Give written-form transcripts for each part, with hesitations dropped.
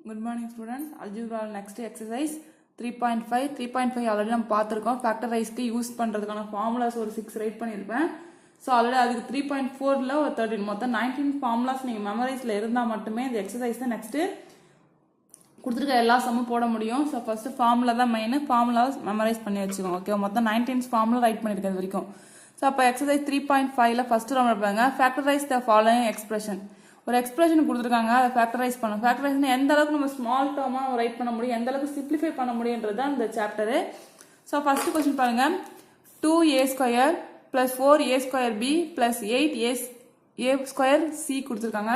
Good morning students. Algebra next exercise 3.5. 3.5 already நம்ம பார்த்திருக்கோம். Factorize-க்கு use பண்றதுக்கான formulas ஒரு 6 ரைட் பண்ணிருப்பேன். So already அதுக்கு 3.4ல ஒரு 13 மொத்தம் 19 formulas நீங்க மெமரைஸ்ல இருந்தா மட்டுமே இந்த எக்ஸசைஸ் நெக்ஸ்ட் கொடுத்துருக்க எல்லா சம்மும் போட முடியும். ஸோ ஃபர்ஸ்ட் ஃபார்முலா தான் மெயின். ஃபார்முலா மெமரைஸ் பண்ணி வச்சுக்கோங்க. ஓகே, மொத்தம் 19 ஃபார்முலா ரைட் பண்ணியிருக்கேன் இது வரைக்கும். ஸோ அப்போ எக்ஸசைஸ் 3.5ல ஃபர்ஸ்ட் ரவுண்ட் இருப்பாங்க. Factorise the following expression. ஒரு எக்ஸ்பிரஷன் கொடுத்துருக்காங்க, அதை ஃபேக்டரைஸ் பண்ணணும். ஃபேக்டரைஸ்னா எந்த அளவுக்கு நம்ம ஸ்மால் டேர்மாக ரைட் பண்ண முடியும், எந்த அளவுக்கு சிம்பிளிஃபை பண்ண முடியுன்றது தான் இந்த சாப்டரு. ஸோ ஃபர்ஸ்ட் கொஸ்டின் பாருங்க, 2a² + 4a² b + 8a² c கொடுத்துருக்காங்க.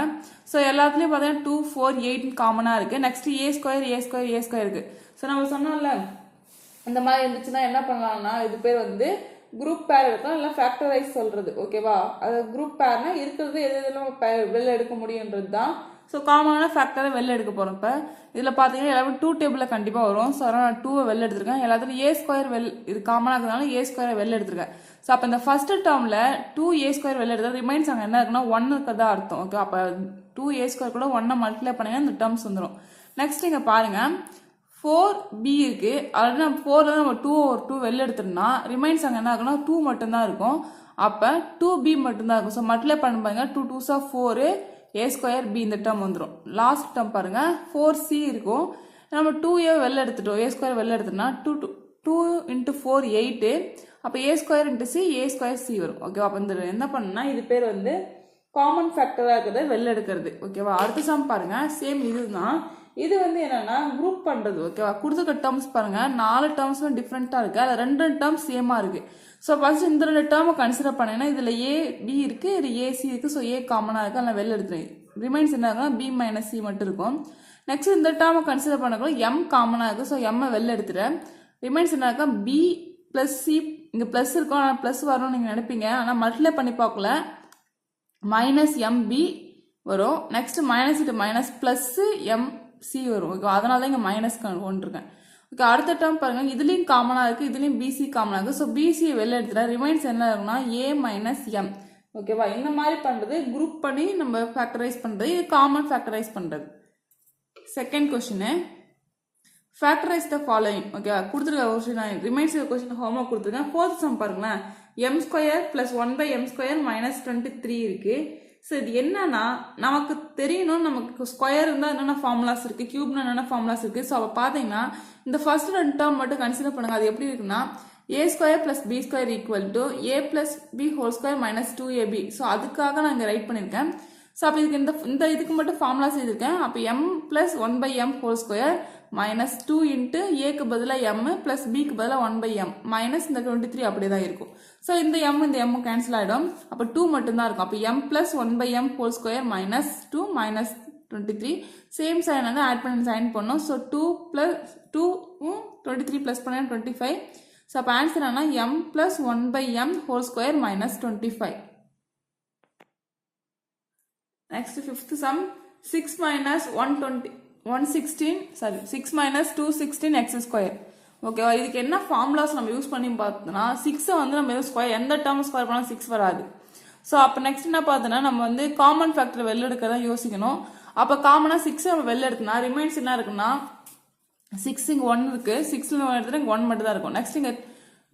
ஸோ எல்லாத்துலேயும் பார்த்தீங்கன்னா 2, 4, 8 காமனாக இருக்குது. நெக்ஸ்ட் a² இருக்கு. ஸோ நம்ம சொன்னோம்ல, இந்த மாதிரி இருந்துச்சுன்னா என்ன பண்ணலாம்னா இது பேர் வந்து குரூப் பேர் எடுக்கலாம், இல்லை ஃபேக்டரைஸ் சொல்றது. ஓகேவா, அது குரூப் பேர்னா இருக்கிறது எது எதெல்லாம் வெளில எடுக்க முடியுன்றது தான். ஸோ காமனான ஃபேக்டரை வெளில எடுக்க போகிறோம். இப்போ இதில் பார்த்தீங்கன்னா எல்லாமே 2 டேபிளில் கண்டிப்பாக வரும். ஸோ அதனால் நான் 2 வெளில எடுத்திருக்கேன். எல்லாத்துலையும் a² இது காமனாக இருக்கிறதுனால a² வெளில எடுத்திருக்கேன். ஸோ அப்போ இந்த ஃபர்ஸ்ட் டேர்மில் 2a² வெளில எடுத்தால் ரிமைன்ஸ் அங்கே என்ன இருக்குன்னா 1 இருக்கிறதா அர்த்தம். ஓகே, அப்போ 2a² கூட 1 மல்டிப்ளை பண்ணிங்கன்னா இந்த டேர்ம்ஸ் வந்துடும். நெக்ஸ்ட் இங்கே பாருங்க, 4b இருக்கு. ஆல்ரெடி நம்ம 4ல நம்ம 2/2 வெளில எடுத்தோம்னா ரிமைன்ஸ் அங்கே என்ன ஆகுனா 2 மட்டும்தான் இருக்கும். அப்போ 2b மட்டும்தான் இருக்கும். ஸோ மல்டிப்ளை பண்ண பாருங்க, 2 2s 4 a² b இந்த டேர்ம் வந்துடும். லாஸ்ட் டேர்ம் பாருங்க 4c இருக்கும். நம்ம 2a வெளில எடுத்துட்டோம், a² வெளில எடுத்தோம்னா 2 × 4 8. அப்போ a² × c a² c வரும். ஓகேவா, அப்போ இந்த என்ன பண்ணணும்னா இது பேர் வந்து காமன் ஃபேக்டராக இருக்கிறத வெளில எடுக்கிறது. ஓகேவா, அடுத்த சம் பாருங்க, சேம் இதுதான். இது வந்து என்னன்னா குரூப் பண்றது. ஓகேவா, கொடுத்துருக்க டேர்ம்ஸ் பாருங்க, 4 டேர்ம்ஸும் டிஃப்ரெண்டா இருக்கு, அதில் 2 டேர்ம்ஸ் சேமா இருக்கு. ஸோ ஃபர்ஸ்ட் இந்த 2 டேர்மை கன்சிடர் பண்ணீங்கன்னா இதுல ab இருக்கு, இது ac இருக்கு. ஸோ a காமனா இருக்கு, அதில் வெளில எடுத்துருங்க. ரிமைன்ஸ் என்ன ஆகுனா b - c மட்டும் இருக்கும். நெக்ஸ்ட் இந்த டேர்மை கன்சிடர் பண்ணக்கூட m காமனா இருக்கு. ஸோ m வெளில எடுத்துறேன். ரிமைன்ஸ் என்ன ஆகும், b + c. இங்க பிளஸ் இருக்கும், ஆனால் பிளஸ் வரணும்னு நீங்க நினைப்பீங்க, ஆனால் மல்டிப்ளை பண்ணி பார்க்கல, -mb வரும். நெக்ஸ்ட் மைனஸ் இட்டு மைனஸ் பிளஸ் mc வரும். ஓகே, அதனால தான் இங்கே மைனஸ் கொண்டிருக்கேன். ஓகே, அடுத்த டேர்ம் பாருங்க, இதுலேயும் காமனாக இருக்குது, இதுலேயும் bc காமனாக இருக்குது. ஸோ bc வெளில எடுத்துகிறேன். ரிமைன்ஸ் என்ன இருக்குன்னா a - m. ஓகேவா, இந்த மாதிரி பண்ணுறது குரூப் பண்ணி நம்ம ஃபேக்டரைஸ் பண்ணுறது, இது காமன் ஃபேக்டரைஸ் பண்ணுறது. Second question, factorise the following. Okay, கொடுத்துருக்க கொஸ்டின் ரிமைன்ஸ் கொஸ்டின் ஹோம்ஒர்க் கொடுத்துருக்கேன். ஃபோர்த் சம் பாருங்களேன், m² + 1/m² - 23 இருக்கு. ஸோ இது என்னன்னா நமக்கு தெரியணும், நமக்கு ஸ்கொயர் இருந்தால் என்னென்ன ஃபார்முலாஸ் இருக்கு, கியூப்னா என்னென்ன ஃபார்முலாஸ் இருக்கு. ஸோ அப்போ பார்த்தீங்கன்னா இந்த ஃபர்ஸ்ட் 2 டேர்ம் மட்டும் கன்சிடர் பண்ணுங்க. அது எப்படி இருக்குன்னா a² + b² = a + b² - 2ab. So அதுக்காக நான் இங்கே ரைட் பண்ணியிருக்கேன். ஸோ அப்போ இதுக்கு இந்த இதுக்கு மட்டும் ஃபார்முலாஸ் எழுதியிருக்கேன். அப்போ m + 1/m² - 2 × a பதிலாக m + b பதிலாக 1/m - இந்த 23 அப்படியே தான் இருக்கும். ஸோ இந்த m கேன்சல் ஆகிடும். அப்போ 2 மட்டும்தான் இருக்கும். அப்போ m + 1/m² - 2 - 23 சேம் சைன் வந்து ஆட் பண்ணி சைன் பண்ணோம். ஸோ 2 + 2 23 + பண்ண 25. ஸோ அப்போ ஆன்சர் என்ன, m + 1/m² - 25. Next fifth some, 6 - 216 x². ஓகேவா, இதுக்கு என்ன ஃபார்முலாஸ் நம்ம யூஸ் பண்ணி பார்த்தோம்னா 6 வந்து நம்ம ஸ்கொயர் எந்த டேர்ம் ஸ்கொயர் பண்ணாலும் 6 வராது. ஸோ அப்போ நெக்ஸ்ட் என்ன பார்த்தோன்னா நம்ம வந்து காமன் ஃபேக்டர் வெளில எடுக்கிறதா யோசிக்கணும். அப்போ காமனாக 6 நம்ம வெளில எடுத்தோம்னா ரிமைன்ஸ் என்ன இருக்குன்னா 6 இங்கே 1 இருக்கு, 6ல எடுத்துட்டு 1 மட்டும் தான் இருக்கும். நெக்ஸ்ட் இங்கே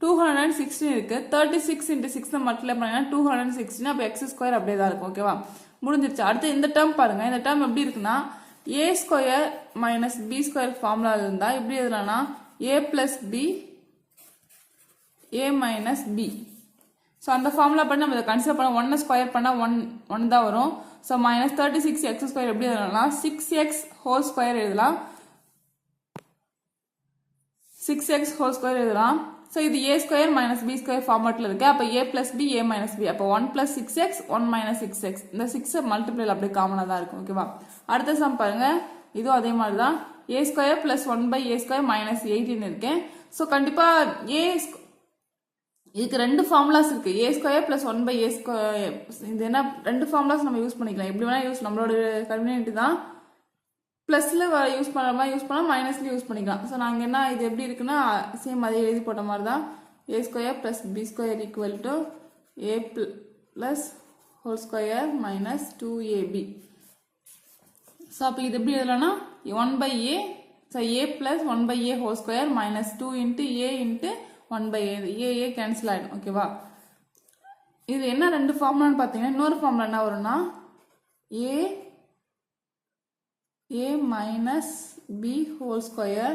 216 இருக்கு, 36 × 6 மல்டிப்ளை பண்ணீங்கன்னா 216. அப்போ x² அப்படியே தான் இருக்கும். ஓகேவா, முடிஞ்சிருச்சு. அடுத்து இந்த டேர்ம் பாருங்க, இந்த டேர்ம் எப்படி இருக்குன்னா a² - b² ஃபார்முலா இருந்தா எப்படி எதுனா a + b a - b. So அந்த ஃபார்முலா பண்ணி நம்ம இதை கன்சிடர் பண்ண 1 ஸ்கொயர் பண்ணால் 1 தான் வரும். ஸோ -36 x² எப்படி எழுதலாம், 6x² எழுதலாம், 6x² எழுதலாம். ஸோ இது a² - b² ஃபார்மேட்டில் இருக்கு. அப்போ a + b a - b. அப்போ 1 + 6x 1 - 6x. இந்த 6 மல்டிப்ளைல அப்படியே காமனாக தான் இருக்கும். ஓகேவா, அடுத்த சம் பாருங்க, இதுவும் அதே மாதிரி தான், a² + 1/a² - 18 இருக்கு. ஸோ கண்டிப்பா இதுக்கு 2 ஃபார்முலாஸ் இருக்கு, a² + 1/a². இது என்ன 2 ஃபார்முலாஸ் நம்ம யூஸ் பண்ணிக்கலாம், எப்படி வேணா யூஸ், நம்மளோட கன்வீனியன்ட் தான். ப்ளஸ்ல யூஸ் பண்ணுற மாதிரி யூஸ் பண்ணலாம், மைனஸ்ல யூஸ் பண்ணிக்கலாம். ஸோ நாங்கள் என்ன இது எப்படி இருக்குன்னா சேம் அதே எழுதி போட்ட மாதிரி தான், a² + b² = a + (2ab). So அப்போ இது எப்படி எழுதலாம்னா 1/a, so a plus 1/a whole square minus 2 into a into 1/a, a cancel ஆகிடும். ஓகேவா? இது என்ன ரெண்டு ஃபார்முலான்னு பார்த்தீங்கன்னா இன்னொரு ஃபார்முலா என்ன வரும்னா a minus b whole square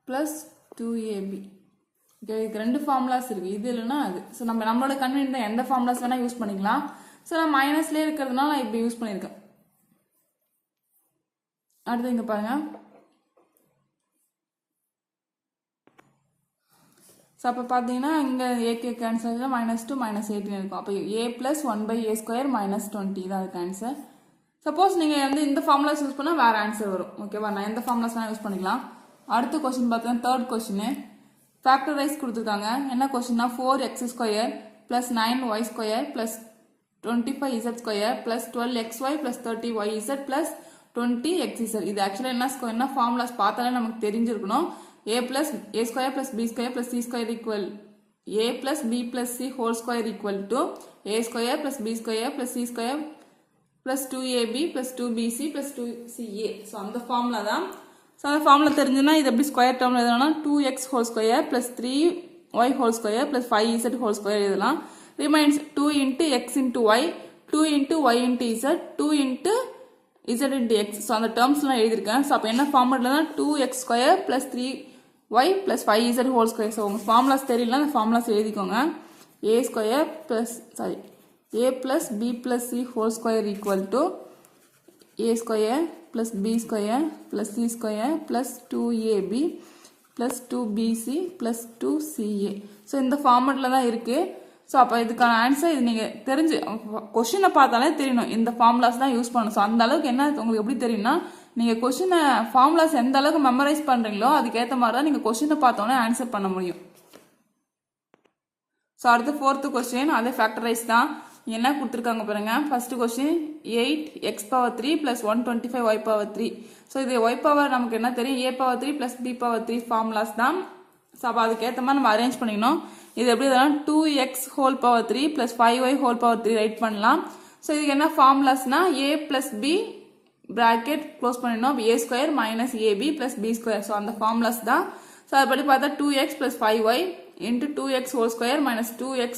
plus 2ab. Okay, இதுக்கு ரெண்டு ஃபார்முலாஸ் இருக்குது, இது இல்லைன்னா அது. ஸோ நம்மளோட கன்வீனியன்ட் தான், எந்த ஃபார்முலாஸ் வேணால் யூஸ் பண்ணிக்கலாம். ஸோ நான் மைனஸ்லேயே இருக்கிறதுனால நான் இப்படி யூஸ் பண்ணியிருக்கேன். அடுத்து இங்கே பாருங்க. ஸோ அப்போ பார்த்தீங்கன்னா இங்கே ஏகே கேன்சல் -2 -18 இருக்கும். அப்போ a plus 1/a square minus 20 தான் அதுக்கு ஆன்சர். சப்போஸ் நீங்கள் வந்து இந்த ஃபார்முலாஸ் யூஸ் பண்ணால் வேறு ஆன்சர் வரும். ஓகேவா? நான் எந்த ஃபார்முலாஸ் வேணால் யூஸ் பண்ணிக்கலாம். அடுத்த கொஸ்டின் பார்த்தீங்கன்னா தேர்ட் கொஸ்டின் ஃபேக்டரைஸ் கொடுத்துருக்காங்க. என்ன கொஸ்டின்னா 4x² plus 9y² plus 25z² plus 12xy plus 30yz plus 20xz. இது ஆக்சுவலாக என்ன ஃபார்முலாஸ் பார்த்தாலே நமக்கு தெரிஞ்சிருக்கணும். a plus a² plus b² plus c² equal a plus b plus c whole square equal to a² plus b² plus c² plus 2ab plus 2bc plus 2ca. So அந்த formula தான். So அந்த formula தெரிஞ்சுன்னா இது எப்படி square டேர்மில் எழுதலாம்னா 2x whole square plus 3y whole square plus 5z whole square எழுதலாம். Remains 2 into x into y, 2 into y into z, 2 into z into x. So அந்த டேர்ம்ஸ்லாம் எழுதியிருக்கேன். ஸோ அப்போ என்ன formula 2x² plus 3y plus 5z whole square. So உங்கள் formulas தெரியல, அந்த formulas எழுதிக்கோங்க. a² plus a plus b plus c whole square equal to a² plus b² plus c² plus 2ab plus 2bc plus 2ca. So இந்த ஃபார்மெட்டில் தான் இருக்குது. So அப்போ இதுக்கான answer இது நீங்கள் தெரிஞ்சு கொஷினை பார்த்தாலே தெரியணும் இந்த ஃபார்முலாஸ் தான் யூஸ் பண்ணணும். ஸோ அந்த அளவுக்கு என்ன உங்களுக்கு எப்படி தெரியும்னா நீங்கள் கொஷினை ஃபார்முலாஸ் எந்த அளவுக்கு மெமரைஸ் பண்ணுறீங்களோ அதுக்கேற்ற மாதிரி தான் நீங்கள் கொஷினை பார்த்தோன்னே ஆன்சர் பண்ண முடியும். ஸோ அடுத்து ஃபோர்த்து கொஸ்டின் அதே ஃபேக்டரைஸ் தான். என்ன கொடுத்துருக்காங்க பாருங்க. First question 8x³ plus 125y³. So இது y² நமக்கு என்ன தெரியும், a³ plus b³ ஃபார்முலாஸ் தான். ஸோ அப்போ அதுக்கேற்ற மாதிரி நம்ம அரேஞ்ச் பண்ணிக்கணும். இது எப்படி இதெல்லாம் 2x whole power 3 plus 5y whole power 3 right பண்ணலாம். ஸோ இதுக்கு என்ன ஃபார்முலாஸ்னா a plus b bracket close பண்ணிடணும். a² minus ab plus b². So அந்த ஃபார்முலாஸ் தான். ஸோ அதுபடி பார்த்தா 2x plus 5y into 2x whole square minus 2x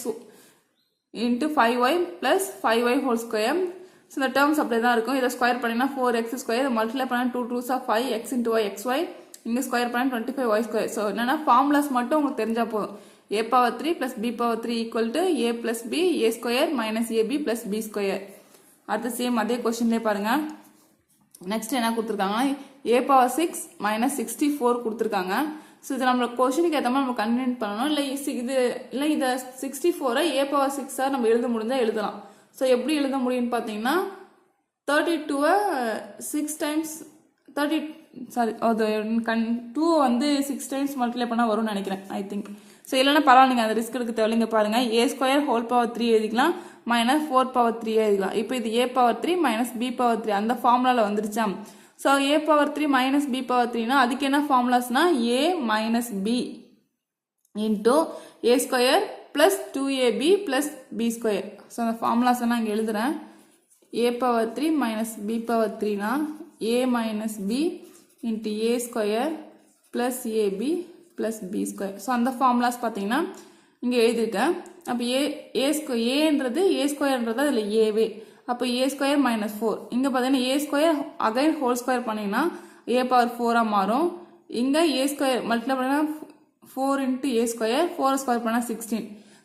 into 5y plus 5y whole square. So இந்த terms அப்படி தான் இருக்கும். இதை ஸ்கொயர் பண்ணினா 4x², மல்டிப்ளை பண்ணால் 2 2s of 5x into y xy, இங்கே ஸ்கொயர் பண்ணால் 25y². ஸோ என்னென்னா ஃபார்முலாஸ் மட்டும் உங்களுக்கு தெரிஞ்சால் போதும். a³ plus b³ equal to a plus b a² minus ab plus b². அடுத்து சேம் அதே கொஸ்டின்லேயே பாருங்கள். நெக்ஸ்ட் என்ன கொடுத்துருக்காங்கன்னா a⁻6 minus 64 கொடுத்துருக்காங்க. ஸோ இது நம்மளோட கொஸ்டினுக்கு ஏற்ற மாதிரி நம்ம கன்வீனியன்ட் பண்ணணும். இல்லை இதை 64 a⁻6 நம்ம எழுத முடிஞ்சால் எழுதலாம். ஸோ எப்படி எழுத முடியும்னு பார்த்தீங்கன்னா 32 6 times 2 வந்து 6 times மல்டிப்ளை பண்ணால் வரும்னு நினைக்கிறேன் ஐ திங்க். ஸோ இல்லைன்னா பரவாயில்ல, நீங்கள் அந்த ரிஸ்க் எடுக்க தேவையில்லைங்க. பாருங்கள் a² whole power 3 எழுதிக்கலாம் minus 4/3 எழுதிக்கலாம். இப்போ இது a⁻3 minus b⁻3 அந்த ஃபார்முலாவில் வந்துருச்சா. ஸோ a⁻3 minus b⁻3னா அதுக்கு என்ன ஃபார்முலாஸ்னா a minus b into a² plus 2ab plus b². So அந்த ஃபார்முலாஸ் நான் இங்கே எழுதுகிறேன். a⁻3 minus b⁻3னா a minus b into a² plus ab plus b². So அந்த ஃபார்முலாஸ் பார்த்தீங்கன்னா இங்கே எழுதியிருக்கேன். அப்போ ஏன்றது a²ன்றது அதில் ஏவே. அப்போ a² minus 4 இங்கே பார்த்தீங்கன்னா a² அகைன் ஹோல் ஸ்கொயர் பண்ணிங்கன்னா a⁻4 மாறும். இங்கே a² மல்டிப்ளை பண்ணால் 4 into a², 4 ஸ்கொயர் பண்ணால் 16.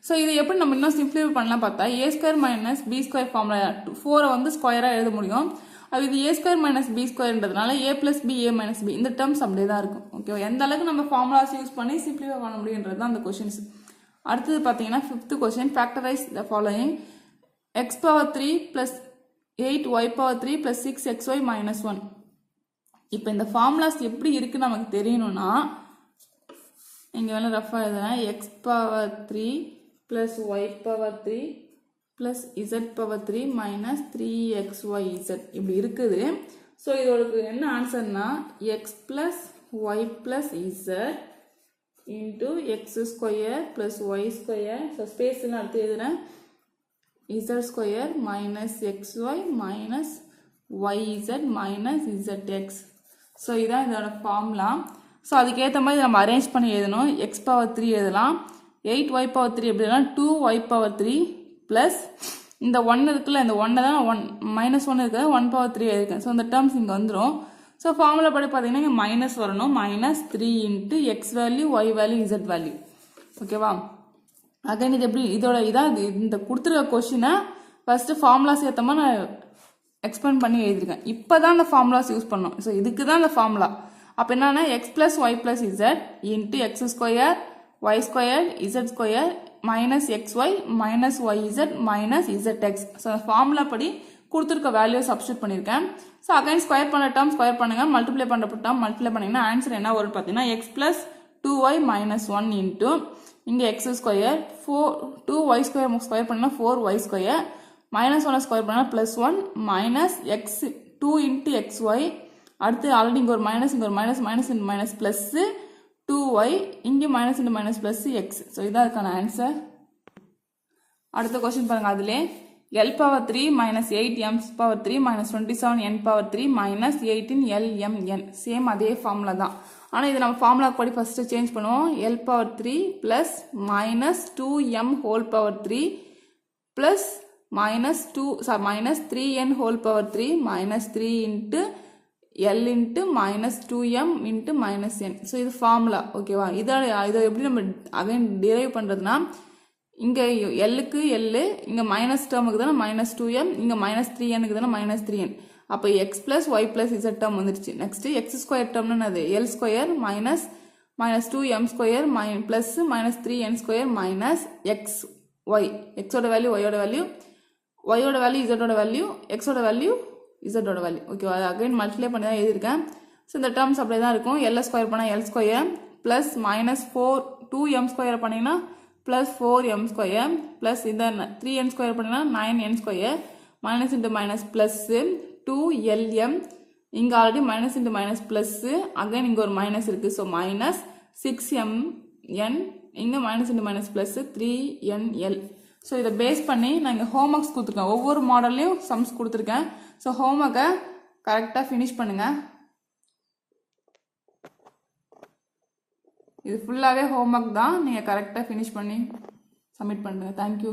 ஸோ இது எப்படி நம்ம இன்னும் சிம்பிளிஃபை பண்ணலாம் பார்த்தா a² minus b² ஃபார்முலா 4 வந்து ஸ்கொயராக எழுத முடியும். அது இது a² minus b²ன்றதுனால a plus b a minus b இந்த டேர்ம்ஸ் அப்படியே தான் இருக்கும். ஓகேவா? எந்த அளவுக்கு நம்ம ஃபார்முலாஸ் யூஸ் பண்ணி சிம்பிளிஃபை பண்ண முடியுன்றது தான் அந்த கொஷின்ஸ். அடுத்தது பார்த்தீங்கன்னா 5th question factorise the following x⁻3 plus 8y⁻3 plus 6xy minus 1. இப்போ இந்த ஃபார்முலாஸ் எப்படி இருக்குன்னு நமக்கு தெரியணும்னா இங்கே வேணால் ரஃபாக எழுதுறேன். x⁻3 plus y⁻3 plus z⁻3 minus 3xyz இப்படி இருக்குது. ஸோ இதோட என்ன ஆன்சர்னா x plus y plus z into x² plus y². So ஸ்பேஸ்லாம் அடுத்து எழுதுறேன் z² minus xy minus yz minus zx. So இதான் இதோட ஃபார்முலா. ஸோ அதுக்கேற்ற மாதிரி நம்ம அரேஞ்ச் பண்ணி எழுதணும். எக்ஸ் பவர் 3 எழுதலாம், 8y பவர் 3 எப்படி எழுதலாம், 2y பவர் 3 ப்ளஸ் இந்த 1 இருக்குல்ல, இந்த 1 தான் -1 இருக்குது, 1 பவர் 3 எழுதிருக்கேன். ஸோ இந்த டேர்ம்ஸ் இங்கே வந்துடும். ஸோ ஃபார்முலா படி பார்த்தீங்கன்னா இங்கே மைனஸ் வரணும், -3 into X value Y value Z value. ஓகேவா? அகைன் இது எப்படி இதான் இந்த கொடுத்துருக்க கொஸ்டினை ஃபர்ஸ்ட் ஃபார்முலாஸ் ஏற்றமா நான் எக்ஸ்பிளைன் பண்ணி எழுதிருக்கேன். இப்போ தான் அந்த ஃபார்முலாஸ் யூஸ் பண்ணோம். ஸோ இதுக்கு தான் அந்த ஃபார்முலா. அப்போ என்னன்னா x plus Y plus z into x square y square z square minus X y minus y z minus z x. So அந்த ஃபார்முலா படி கொடுத்துருக்க வேல்யூ சப்ஸ்டியூட் பண்ணியிருக்கேன். ஸோ அகைன் ஸ்கொயர் பண்ண டேர்ம் ஸ்கொயர் பண்ணுங்க, multiply பண்ணுற term multiply பண்ணிங்கன்னா answer என்ன வரும் பார்த்தீங்கன்னா x plus 2y minus 1 into இங்கே x square 2y square square பண்ணால் 4y ஸ்கொயர் மைனஸ் 1 ஸ்கொயர் பண்ணால் plus 1 minus X 2 into X Y. அடுத்து ஆல்ரெடி இங்கே ஒரு மைனஸ், இங்கே ஒரு minus, minus into minus plus 2y, இங்கே minus into minus plus X. So இதான் இருக்கான ஆன்சர். அடுத்த கொஸ்டின் பாருங்க. அதிலே L power 3 minus 8 M power 3 minus 27 N power 3 minus 18 LMN. Same அதே ஃபார்முலா தான். ஆனால் இது நம்ம ஃபார்முலா படி ஃபர்ஸ்ட் சேஞ்ச் பண்ணுவோம். L power 3 plus minus 2M whole power 3 plus minus 3N whole power 3 minus 3 into L into minus 2M into minus N. So இது formula. ஓகேவா? இதை எப்படி நம்ம அகைன் டிரைவ் பண்ணுறதுனா இங்கே எல்லுக்கு எல்லு, இங்கே மைனஸ் டேர்முக்கு தானே மைனஸ் 2m, இங்கே மைனஸ் 3nக்கு தானே மைனஸ் 3n. அப்போ X plus Y plus Z term வந்துருச்சு. நெக்ஸ்ட் எக்ஸ் ஸ்கொயர் டேர்ம்னு அது L square minus minus 2m square plus minus 3n square minus X Y. எக்ஸோட வேல்யூ ஒய்யோட வேல்யூ, ஒய்யோட வேல்யூ இசட்டோட வேல்யூ, எக்ஸோட வேல்யூ இசட்டோட வேல்யூ. ஓகேவா? அது அகைன் மல்டிப்ளை பண்ணி தான் எழுதியிருக்கேன். ஸோ இந்த டேர்ம்ஸ் அப்படியே தான் இருக்கும். எல் ஸ்கொயர் பண்ணால் L square plus minus 2m square பண்ணிங்கன்னா plus 4m square plus இந்த 3n square பண்ணினா 9n square minus into minus plus 2lm. இங்க already minus into minus plus again இங்க ஒரு minus இருக்கு. so minus 6mn, இங்க minus into minus plus 3nl. so இதை base பண்ணி நான் இங்க homeworks கொடுத்துருக்கேன். ஒவ்வொரு மாடல்லையும் sums கொடுத்துருக்கேன். so homework கரெக்டாக finish பண்ணுங்க. இது ஃபுல்லாகவே ஹோம்ஒர்க் தான். நீங்கள் கரெக்டாக ஃபினிஷ் பண்ணி சப்மிட் பண்ணுங்கள். தேங்க்யூ.